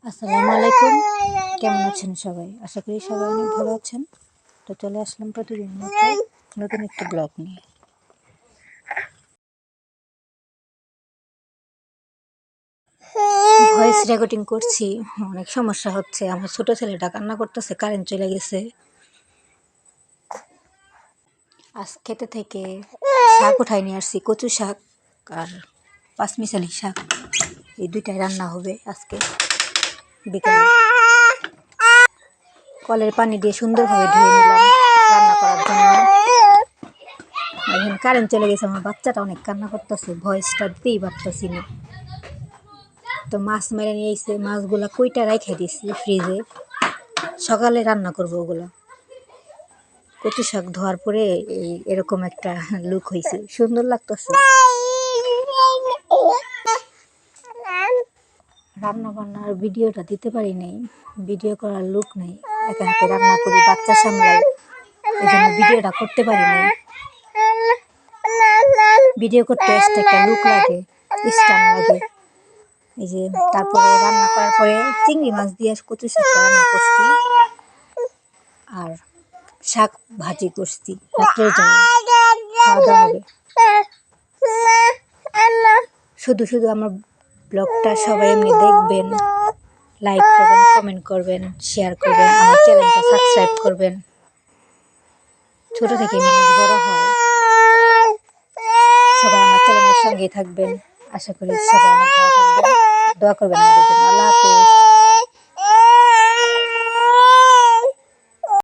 আসসালামু আলাইকুম। কেমন আছেন সবাই? আশা করি সবাই অনেক ভালো আছেন। তো চলে আসলাম প্রতিদিন নতুন একটি ব্লগ নিয়ে। ভয়েস রেকর্ডিং করছি, অনেক সমস্যা হচ্ছে। আমার ছোট ছেলেটা কান্না করতেছে, কারেন্ট চলে গেছে। আজ খেতে থেকে শাক উঠাই নিয়ে আসছি, কচু শাক আর পাঁচমিশালি শাক, এই দুইটাই রান্না হবে আজকে বিকালে। কলের পানি দিয়ে সুন্দরভাবে ধুয়ে নিলাম রান্না করার জন্য। এখন কারেন্ট চলে গেছে, আমার বাচ্চাটা অনেক কান্না করতেছে, ভয়েসটা দিতেই পারতেছি না। তো মাছ মেরে নিয়ে এসে মাছগুলা কইটা রেখে দিছি ফ্রিজে, সকালে রান্না করবো ওগুলো। কচু শাক ধোয়ার পরে এরকম একটা লুক হয়েছে, সুন্দর লাগতেছে। রান্না বান্নার ভিডিওটা দিতে পারি নাই, ভিডিও করার লুক নেই। একা হাতে রান্না করি, বাচ্চা সামলাই, এই জন্য ভিডিওটা করতে পারি নাই। ভিডিও করতে আসতে একটা লুক লাগে, স্টান লাগে। এই যে তারপরে রান্না করার পরে চিংড়ি মাছ দিয়ে কচু শাকটা রান্না করছি আর শাক ভাজি করছি রাত্রের জন্য, খাওয়া দাওয়া হবে। শুধু শুধু আমার ব্লগটা সবাই এমনি দেখবেন, লাইক করবেন, কমেন্ট করবেন, শেয়ার করবেন, আমার চ্যানেলটা সাবস্ক্রাইব করবেন। ছোট থেকে মানুষ বড় হয়, সবাই আমার চ্যানেলের সঙ্গেই থাকবেন। আশা করি সবাই অনেক ভালো থাকবেন, দোয়া করবেন আমাদের জন্য। আল্লাহ হাফেজ।